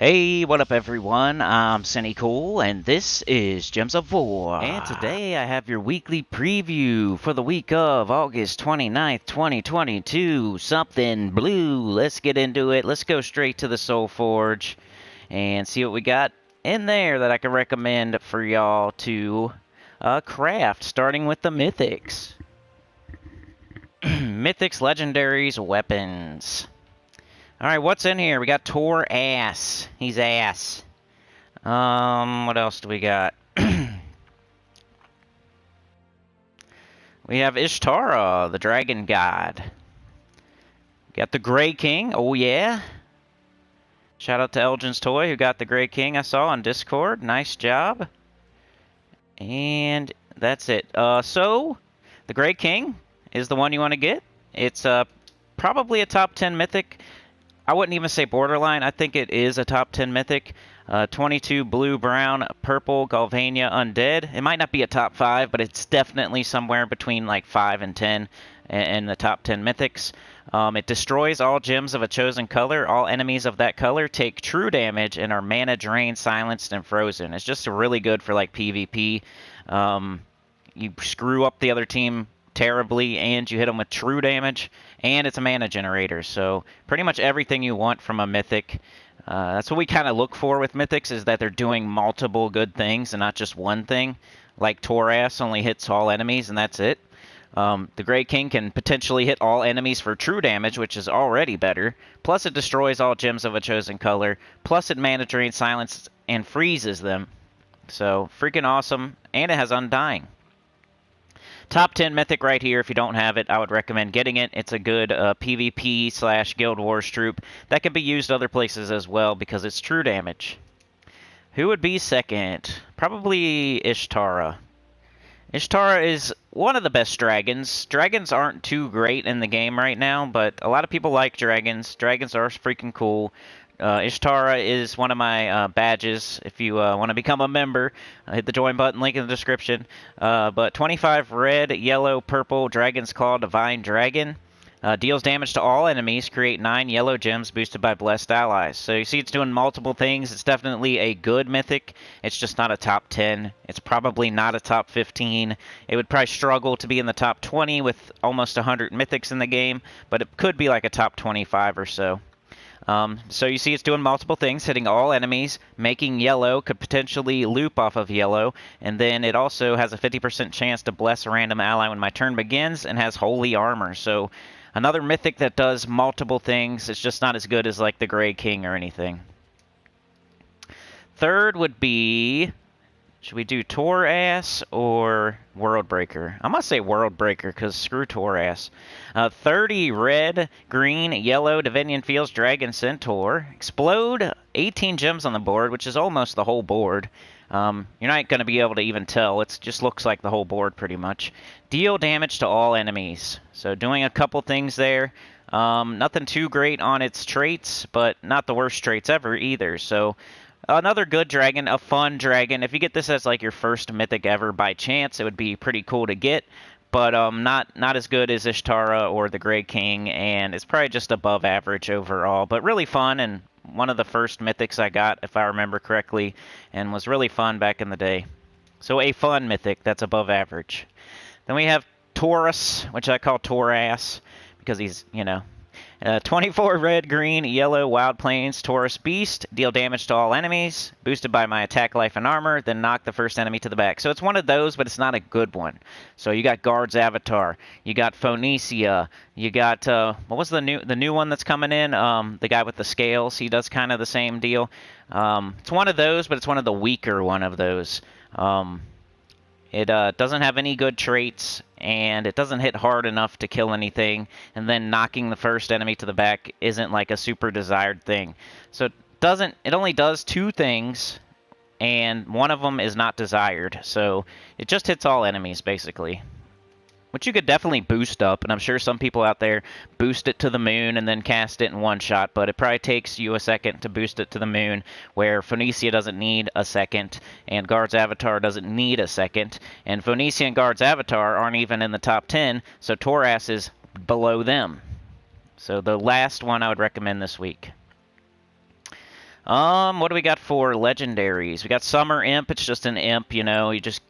Hey, what up everyone? I'm Sinnycool, and this is Gems of War. And today I have your weekly preview for the week of August 29th, 2022. Something blue. Let's get into it. Let's go straight to the Soulforge and see what we got in there that I can recommend for y'all to craft, starting with the Mythics. Mythics, Legendaries, Weapons. Alright, what's in here? We got Tor Ass. He's ass. What else do we got? We have Ishtara, the dragon god. Got the Grey King. Oh, yeah. Shout out to Elgin's Toy, who got the Grey King I saw on Discord. Nice job. And that's it. So, the Grey King is the one you want to get. It's probably a top 10 mythic. I wouldn't even say borderline. I think it is a top 10 mythic. 22 blue, brown, purple, Galvania, undead. It might not be a top 5, but it's definitely somewhere between like 5 and 10 in the top 10 mythics. It destroys all gems of a chosen color. All enemies of that color take true damage and are mana drained, silenced, and frozen. It's just really good for like PvP. You screw up the other team terribly, and you hit them with true damage, and it's a mana generator. So pretty much everything you want from a mythic. That's what we kind of look for with mythics, is that they're doing multiple good things and not just one thing. Like Toras only hits all enemies, and that's it. The Grey King can potentially hit all enemies for true damage, which is already better. Plus it destroys all gems of a chosen color. Plus it mana drains, silences, and freezes them. So freaking awesome, and it has Undying. Top 10 mythic right here. If you don't have it, I would recommend getting it. It's a good PvP / Guild Wars troop that can be used other places as well because it's true damage. Who would be second? Probably Ishtara. Ishtara is one of the best dragons. Dragons aren't too great in the game right now, but a lot of people like dragons. Dragons are freaking cool. Ishtara is one of my badges. If you want to become a member, hit the join button, link in the description. But 25 red, yellow, purple, Dragon's Claw, Divine Dragon. Deals damage to all enemies, create 9 yellow gems boosted by blessed allies. So you see it's doing multiple things. It's definitely a good mythic. It's just not a top 10. It's probably not a top 15. It would probably struggle to be in the top 20 with almost 100 mythics in the game, but it could be like a top 25 or so. So you see it's doing multiple things, hitting all enemies, making yellow, could potentially loop off of yellow, and then it also has a 50% chance to bless a random ally when my turn begins, and has holy armor. So another mythic that does multiple things. It's just not as good as like the Grey King or anything. Third would be, should we do Toras or Worldbreaker? I'm going to say Worldbreaker because screw Toras. 30 red, green, yellow, Divinian Fields, Dragon Centaur. Explode, 18 gems on the board, which is almost the whole board. You're not going to be able to even tell. It just looks like the whole board pretty much. Deal damage to all enemies. So doing a couple things there. Nothing too great on its traits, but not the worst traits ever either. So another good dragon, a fun dragon. If you get this as like your first mythic ever by chance, it would be pretty cool to get. But not as good as Ishtara or the Grey King, and it's probably just above average overall. But really fun, and one of the first mythics I got, if I remember correctly, and was really fun back in the day. So a fun mythic that's above average. Then we have Taurus, which I call Toras, because he's, 24 red, green, yellow, Wild Plains, Taurus Beast. Deal damage to all enemies, boosted by my attack, life, and armor, then knock the first enemy to the back. So it's one of those, but it's not a good one. So you got Guard's Avatar, you got Phoenicia, you got, what was the new one that's coming in? The guy with the scales, he does kind of the same deal. It's one of those, but it's one of the weaker one of those. It doesn't have any good traits, and it doesn't hit hard enough to kill anything, and then knocking the first enemy to the back isn't like a super desired thing. So it only does 2 things, and one of them is not desired. So it just hits all enemies, basically. Which you could definitely boost up, and I'm sure some people out there boost it to the moon and then cast it in one shot, but it probably takes you a second to boost it to the moon, where Phoenicia doesn't need a second, and Guard's Avatar doesn't need a second, and Phoenicia and Guard's Avatar aren't even in the top 10, so Toras is below them. So the last one I would recommend this week. What do we got for legendaries? We got Summer Imp. It's just an imp, you know. You just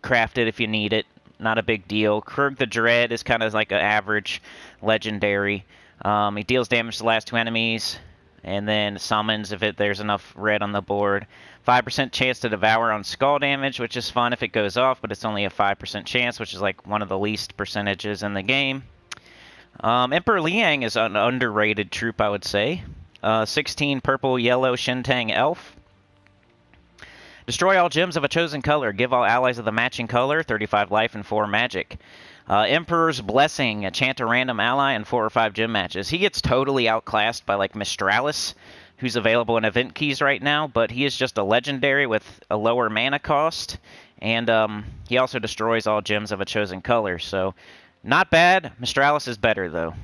craft it if you need it. Not a big deal. Krug the Dread is kind of like an average legendary. He deals damage to the last 2 enemies, and then summons if there's enough red on the board. 5% chance to devour on skull damage, which is fun if it goes off, but it's only a 5% chance, which is like one of the least percentages in the game. Emperor Liang is an underrated troop, I would say. 16 purple yellow Shintang elf. Destroy all gems of a chosen color. Give all allies of the matching color 35 life and 4 magic. Emperor's Blessing. Chant a random ally in 4 or 5 gem matches. He gets totally outclassed by like Mistralis, who's available in event keys right now, but he is just a legendary with a lower mana cost, and he also destroys all gems of a chosen color, so not bad. Mistralis is better, though.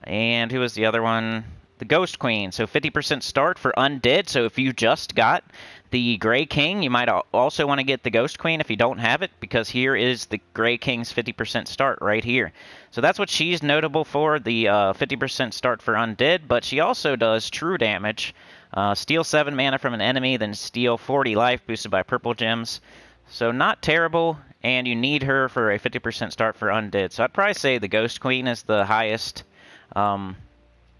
And who was the other one? The Ghost Queen, so 50% start for Undead, so if you just got the Grey King, you might also want to get the Ghost Queen if you don't have it, because here is the Grey King's 50% start right here. So that's what she's notable for, the 50% start for Undead, but she also does true damage. Steal 7 mana from an enemy, then steal 40 life, boosted by purple gems. So not terrible, and you need her for a 50% start for Undead. So I'd probably say the Ghost Queen is the highest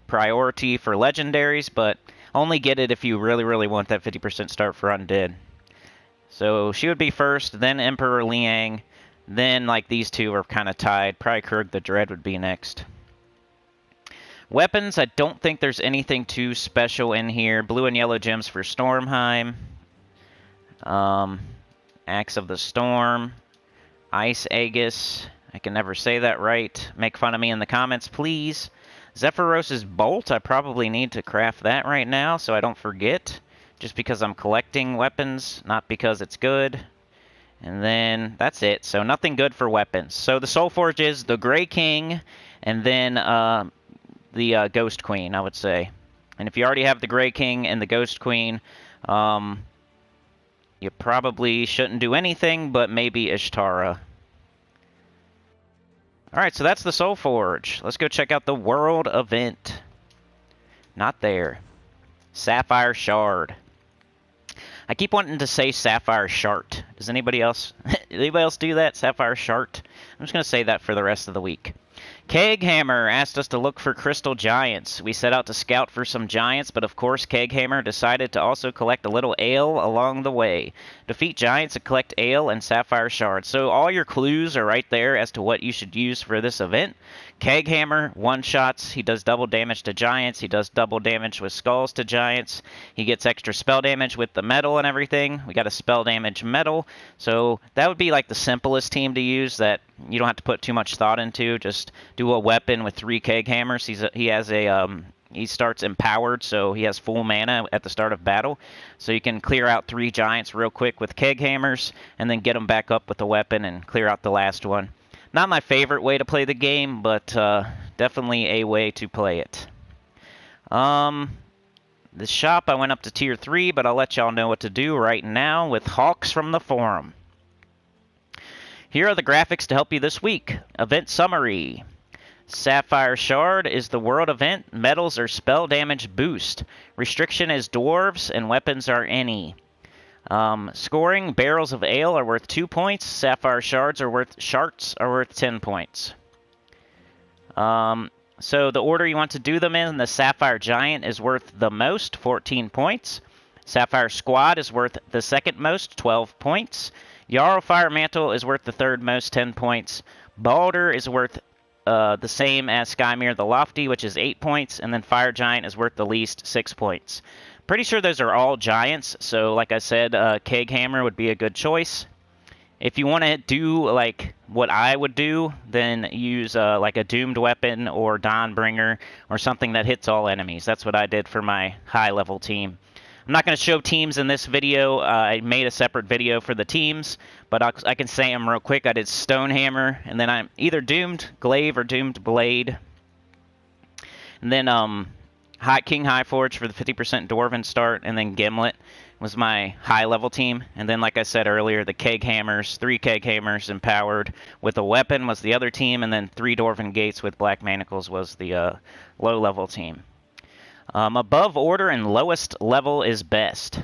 priority for legendaries, but only get it if you really, really want that 50% start for Undead. So she would be first, then Emperor Liang, then like these two are kind of tied. Probably Krug the Dread would be next. Weapons, I don't think there's anything too special in here. Blue and yellow gems for Stormheim. Axe of the Storm. Ice Aegis. I can never say that right. Make fun of me in the comments, please. Zephyros's Bolt, I probably need to craft that right now so I don't forget, just because I'm collecting weapons, not because it's good. And then that's it, so nothing good for weapons. So the Soulforge is the Grey King, and then the Ghost Queen, I would say. And if you already have the Grey King and the Ghost Queen, you probably shouldn't do anything but maybe Ishtara. Alright, so that's the Soulforge. Let's go check out the World event. Not there. Sapphire Shard. I keep wanting to say Sapphire Shart. Does anybody else do that? Sapphire Shart? I'm just going to say that for the rest of the week. Keghammer asked us to look for crystal giants. We set out to scout for some giants, but of course Keghammer decided to also collect a little ale along the way. Defeat giants and collect ale and sapphire shards. So all your clues are right there as to what you should use for this event. Keghammer one-shots. He does double damage to giants. He does double damage with skulls to giants. He gets extra spell damage with the metal and everything. We got a spell damage metal. So that would be like the simplest team to use that you don't have to put too much thought into. Just do a weapon with 3 Keghammers. He starts empowered, so he has full mana at the start of battle. So you can clear out 3 giants real quick with Keghammers, and then get them back up with a weapon and clear out the last one. Not my favorite way to play the game, but definitely a way to play it. The shop, I went up to tier 3, but I'll let y'all know what to do right now with Hawks from the forum. Here are the graphics to help you this week. Event summary. Sapphire Shard is the world event. Metals are spell damage boost. Restriction is dwarves, and weapons are any. Scoring, barrels of ale are worth 2 points. Sapphire shards are worth 10 points. So the order you want to do them in, the Sapphire Giant is worth the most, 14 points. Sapphire Squad is worth the second most, 12 points. Jarl Fire Mantle is worth the third most, 10 points. Balder is worth the same as Skymere the Lofty, which is 8 points. And then Fire Giant is worth the least, 6 points. Pretty sure those are all giants, so like I said, Keghammer would be a good choice. If you want to do like what I would do, then use like a Doomed Weapon or Dawnbringer or something that hits all enemies. That's what I did for my high-level team. I'm not going to show teams in this video. I made a separate video for the teams, but I can say them real quick. I did Stonehammer, and then I'm either Doomed Glaive or Doomed Blade. And then King Highforge for the 50% Dwarven start, and then Gimlet was my high-level team. And then, like I said earlier, the Keghammers, 3 Keghammers empowered with a weapon was the other team, and then 3 Dwarven Gates with Black Manacles was the low-level team. Above order and lowest level is best.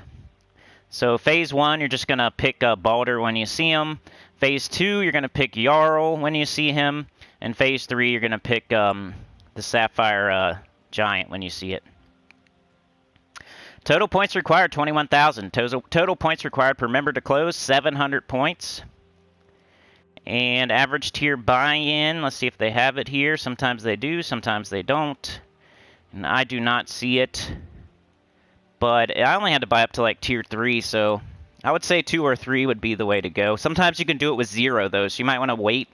So Phase 1, you're just going to pick Baldur when you see him. Phase 2, you're going to pick Jarl when you see him. And Phase 3, you're going to pick the Sapphire Giant when you see it. Total points required, 21,000. Total points required per member to close, 700 points. And average tier buy-in, let's see if they have it here. Sometimes they do, sometimes they don't. And I do not see it. But I only had to buy up to like tier 3, so I would say 2 or 3 would be the way to go. Sometimes you can do it with 0, though, so you might want to wait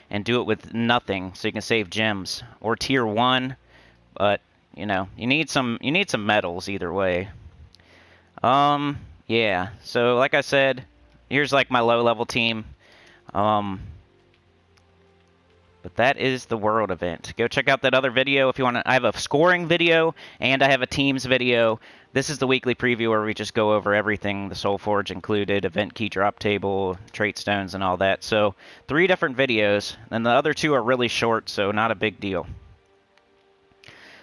and do it with nothing so you can save gems. Or tier 1, but, you know, you need some medals either way. Yeah, so like I said, here's like my low-level team. But that is the world event. Go check out that other video if you want to. I have a scoring video and I have a teams video. This is the weekly preview where we just go over everything, the Soulforge included, event key drop table, trait stones, and all that. So 3 different videos, and the other 2 are really short, so not a big deal.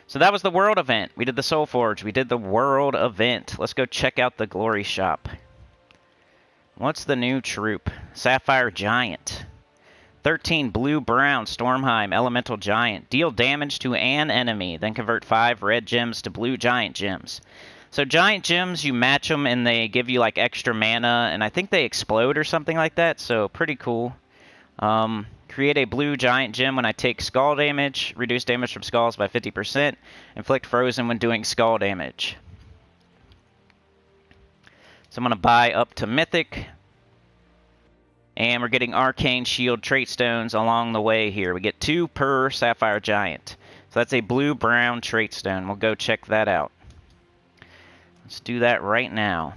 So that was the world event. We did the Soulforge. We did the world event. Let's go check out the glory shop. What's the new troop? Sapphire Giant. 13 blue-brown Stormheim Elemental Giant. Deal damage to an enemy, then convert 5 red gems to blue giant gems. So giant gems, you match them and they give you like extra mana, and I think they explode or something like that, so pretty cool. Create a blue giant gem when I take skull damage. Reduce damage from skulls by 50%. Inflict frozen when doing skull damage. So I'm going to buy up to Mythic. And we're getting Arcane Shield trait stones along the way here. We get 2 per Sapphire Giant. So that's a blue-brown trait stone. We'll go check that out. Let's do that right now.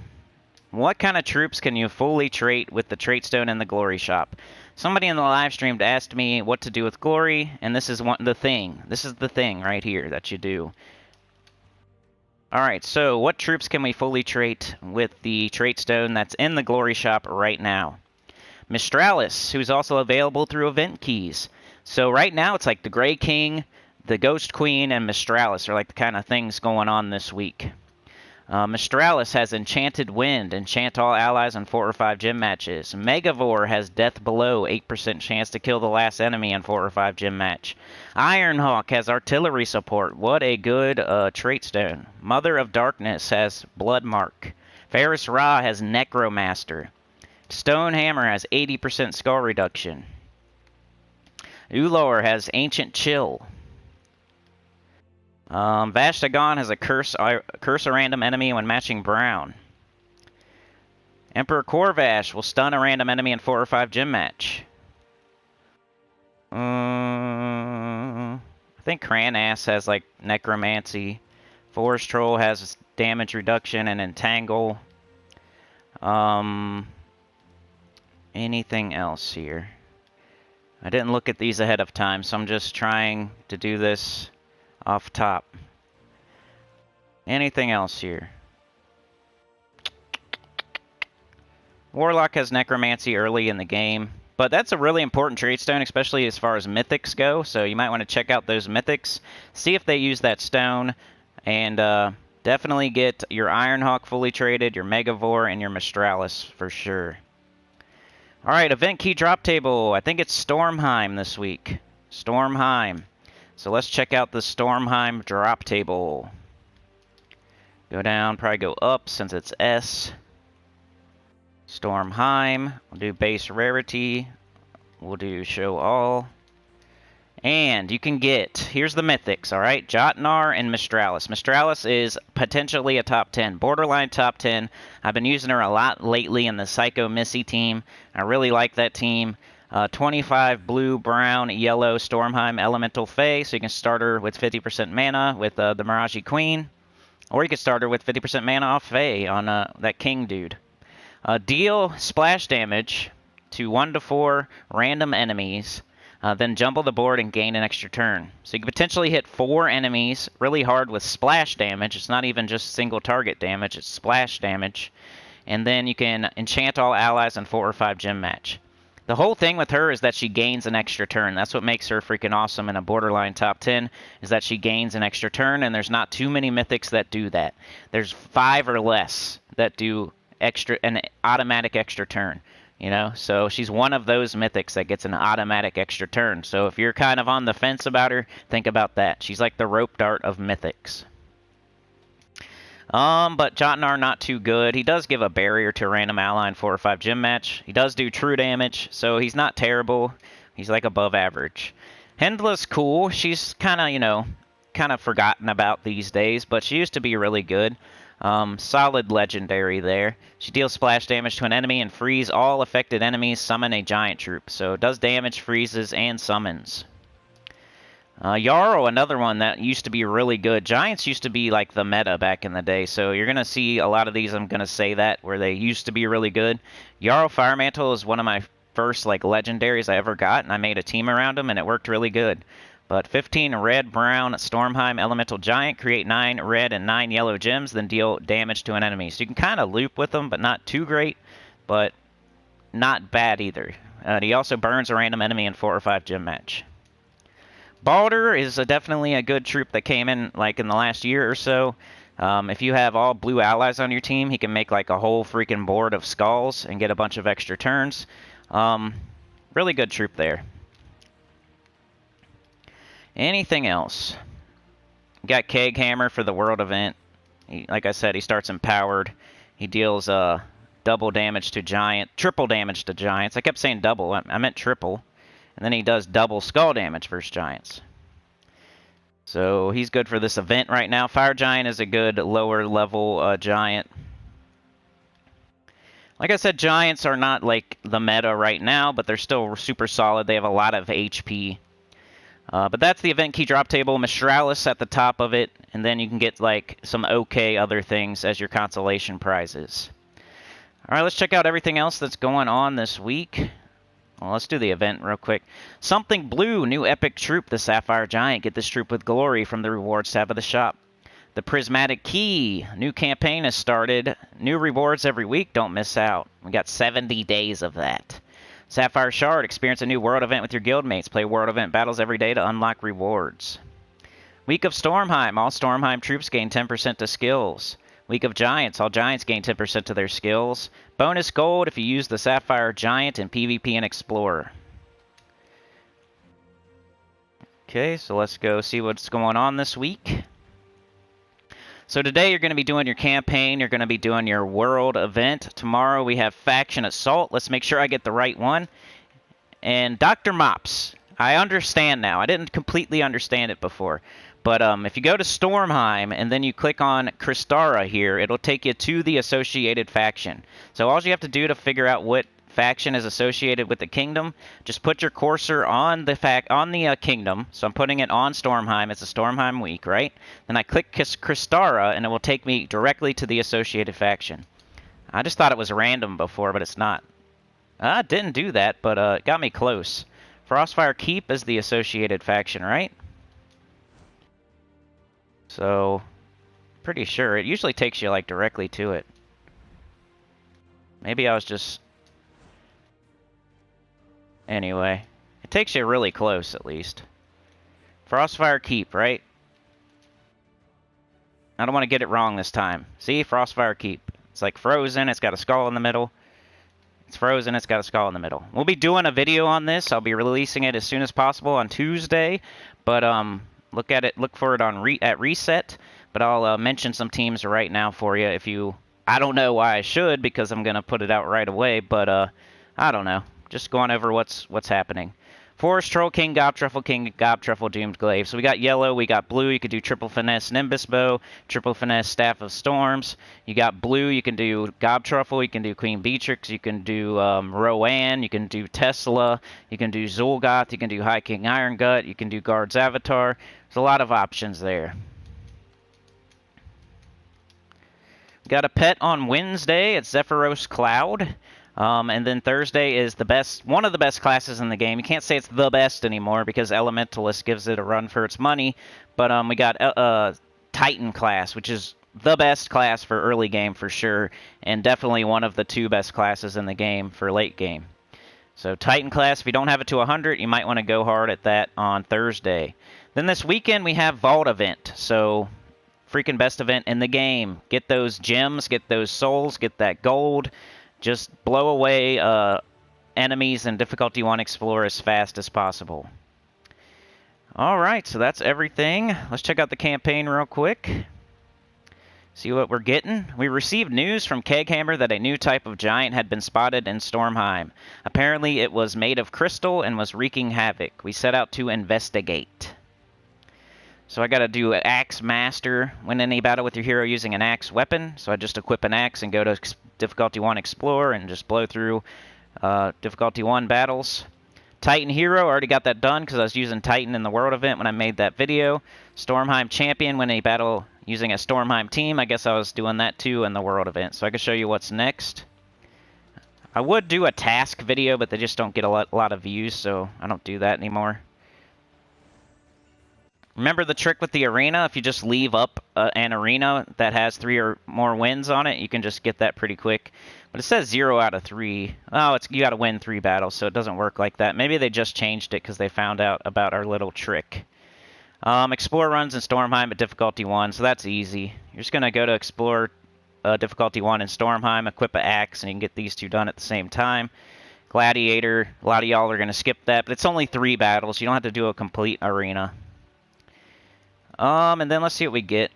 What kind of troops can you fully trait with the trait stone in the glory shop? Somebody in the live stream asked me what to do with glory, and this is the thing. This is the thing right here that you do. Alright, so what troops can we fully trait with the trait stone that's in the glory shop right now? Mistralis, who's also available through event keys. So right now it's like the Grey King, the Ghost Queen, and Mistralis are like the kind of things going on this week. Mistralis has Enchanted Wind, enchant all allies in 4 or 5 gym matches. Megavore has Death Below, 8% chance to kill the last enemy in 4 or 5 gym match. Ironhawk has Artillery Support, what a good trait stone. Mother of Darkness has Blood Mark. Ferris Ra has Necromaster. Stonehammer has 80% skull reduction. Ulor has Ancient Chill. Vashtagon has a curse a random enemy when matching brown. Emperor Corvash will stun a random enemy in 4 or 5 gym match. I think Cranass has like Necromancy. Forest Troll has damage reduction and Entangle. Anything else here? I didn't look at these ahead of time, so I'm just trying to do this off top. Anything else here? Warlock has Necromancy early in the game, but that's a really important trait stone, especially as far as mythics go, so you might want to check out those mythics, see if they use that stone, and definitely get your Ironhawk fully traded, your Megavore, and your Mistralis for sure. Alright, event key drop table. I think it's Stormheim this week. Stormheim. So let's check out the Stormheim drop table. Go down, probably go up since it's S. Stormheim. We'll do base rarity. We'll do show all. And you can get, here's the mythics, alright? Jotnar and Mistralis. Mistralis is potentially a top 10, borderline top 10. I've been using her a lot lately in the Psycho Missy team. I really like that team. 25 blue, brown, yellow Stormheim Elemental Fae, so you can start her with 50% mana with the Mirage Queen. Or you can start her with 50% mana off Fae on that King dude. Deal splash damage to 1 to 4 random enemies. Then jumble the board and gain an extra turn. So you can potentially hit 4 enemies really hard with splash damage. It's not even just single target damage, it's splash damage. And then you can enchant all allies in 4 or 5 gym match. The whole thing with her is that she gains an extra turn. That's what makes her freaking awesome in a borderline top 10, is that she gains an extra turn, and there's not too many mythics that do that. There's 5 or less that do an automatic extra turn. You know, so she's one of those mythics that gets an automatic extra turn. So if you're kind of on the fence about her, think about that. She's like the rope dart of mythics. But Jotnar not too good. He does give a barrier to a random ally in 4 or 5 gym match. He does do true damage, so he's not terrible. He's like above average. Hendla's cool. She's kind of, you know, kind of forgotten about these days, but she used to be really good. Solid legendary there. She deals splash damage to an enemy and frees all affected enemies, summon a giant troop. So it does damage, freezes, and summons. Jarl, another one that used to be really good. Giants used to be like the meta back in the day, so you're going to see a lot of these, I'm going to say that, where they used to be really good. Jarl Fire Mantle is one of my first like legendaries I ever got, and I made a team around him, and it worked really good. But 15 red, brown, Stormheim, Elemental Giant, create 9 red and 9 yellow gems, then deal damage to an enemy. So you can kind of loop with them, but not too great, but not bad either. He also burns a random enemy in 4 or 5 gem match. Baldur is definitely a good troop that came in like in the last year or so. If you have all blue allies on your team, he can make like a whole freaking board of skulls and get a bunch of extra turns. Really good troop there. Anything else? Got Keg Hammer for the world event. Like I said, he starts empowered. He deals double damage to triple damage to giants. I kept saying double. I meant triple. And then he does double skull damage versus giants. So he's good for this event right now. Fire Giant is a good lower level giant. Like I said, giants are not like the meta right now, but they're still super solid. They have a lot of HP. But that's the event key drop table. Mistralis at the top of it, and then you can get like some okay other things as your consolation prizes. All right, let's check out everything else that's going on this week. Well, let's do the event real quick. Something Blue, new epic troop, the Sapphire Giant. Get this troop with glory from the rewards tab of the shop. The Prismatic Key, new campaign has started. New rewards every week, don't miss out. We got 70 days of that. Sapphire Shard, experience a new world event with your guildmates. Play world event battles every day to unlock rewards. Week of Stormheim, all Stormheim troops gain 10% to skills. Week of Giants, all Giants gain 10% to their skills. Bonus gold if you use the Sapphire Giant in PvP and Explorer. Okay, so let's go see what's going on this week. So today you're going to be doing your campaign, you're going to be doing your world event. Tomorrow we have Faction Assault. Let's make sure I get the right one. And Dr. Mops, I understand now. I didn't completely understand it before. But if you go to Stormheim and then you click on Crystara here, it'll take you to the associated faction. So all you have to do to figure out what faction is associated with the kingdom, just put your cursor on the kingdom. So I'm putting it on Stormheim. It's a Stormheim week, right? Then I click Crystara and it will take me directly to the associated faction. I just thought it was random before, but it's not. It didn't do that, but it got me close. Frostfire Keep is the associated faction, right? So, pretty sure. It usually takes you, like, directly to it. Maybe I was just... Anyway. It takes you really close, at least. Frostfire Keep, right? I don't want to get it wrong this time. See? Frostfire Keep. It's like frozen. It's got a skull in the middle. It's frozen. It's got a skull in the middle. We'll be doing a video on this. I'll be releasing it as soon as possible on Tuesday. But, look for it at Reset, but I'll mention some teams right now for you if you... I don't know why I should, because I'm going to put it out right away, but I don't know. Just going over what's happening. Forest Troll King, Gobtruffle, Doomed Glaive. So we got yellow, we got blue. You could do Triple Finesse Nimbus Bow, Triple Finesse Staff of Storms. You got blue, you can do Gobtruffle, you can do Queen Beatrix, you can do Rowan, you can do Tesla, you can do Zul'Goth, you can do High King Iron Gut, you can do Guard's Avatar. There's a lot of options there. Got a pet on Wednesday. It's Zephyros Cloud. And then Thursday is one of the best classes in the game. You can't say it's the best anymore because Elementalist gives it a run for its money. But we got Titan class, which is the best class for early game for sure, and definitely one of the 2 best classes in the game for late game. So Titan class, if you don't have it to 100, you might want to go hard at that on Thursday. Then this weekend we have Vault event. So freaking best event in the game. Get those gems, get those souls, get that gold. Just blow away enemies in difficulty 1 Explorer as fast as possible. Alright, so that's everything. Let's check out the campaign real quick. See what we're getting. We received news from Keghammer that a new type of giant had been spotted in Stormheim. Apparently it was made of crystal and was wreaking havoc. We set out to investigate. So I gotta do an axe master. Win any battle with your hero using an axe weapon. So I just equip an axe and go to difficulty 1 Explorer and just blow through difficulty 1 battles. Titan hero, already got that done because I was using Titan in the world event when I made that video. Stormheim champion, win a battle using a Stormheim team. I guess I was doing that too in the world event. So I can show you what's next. I would do a task video, but they just don't get a lot of views, so I don't do that anymore. Remember the trick with the arena? If you just leave up an arena that has 3 or more wins on it, you can just get that pretty quick. But it says 0 out of 3. Oh, you got to win 3 battles, so it doesn't work like that. Maybe they just changed it because they found out about our little trick. Explore runs in Stormheim at difficulty 1, so that's easy. You're just going to go to Explore difficulty 1 in Stormheim, equip an axe, and you can get these 2 done at the same time. Gladiator, a lot of y'all are going to skip that, but it's only 3 battles. You don't have to do a complete arena. And then let's see what we get.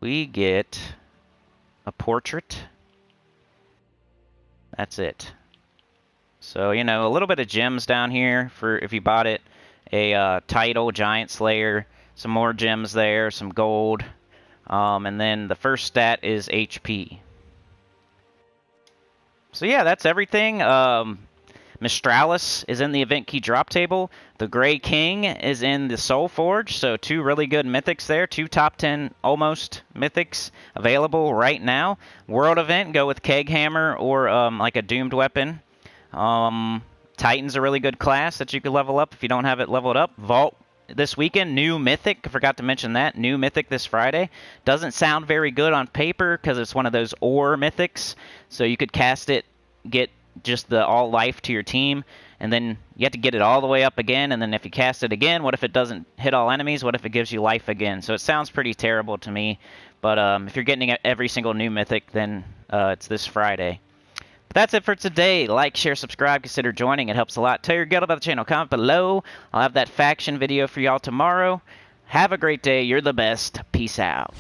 We get a portrait. That's it. So, you know, a little bit of gems down here for if you bought it. A title, Giant Slayer, some more gems there, some gold. And then the first stat is HP. So yeah, that's everything. Mistralis is in the event key drop table. The Grey King is in the Soulforge, so 2 really good mythics there. 2 top 10 almost mythics available right now. World event, go with Keghammer or like a doomed weapon. Titan's a really good class that you could level up if you don't have it leveled up. Vault this weekend, new mythic. I forgot to mention that. New mythic this Friday. Doesn't sound very good on paper because it's one of those ore mythics. So you could cast it, get just the all life to your team, and then you have to get it all the way up again, and then if you cast it again, what if it doesn't hit all enemies? What if it gives you life again? So it sounds pretty terrible to me, but if you're getting every single new mythic, then it's this Friday. But that's it for today. Like, share, subscribe, consider joining. It helps a lot. Tell your guild about the channel. Comment below. I'll have that faction video for y'all tomorrow. Have a great day. You're the best. Peace out.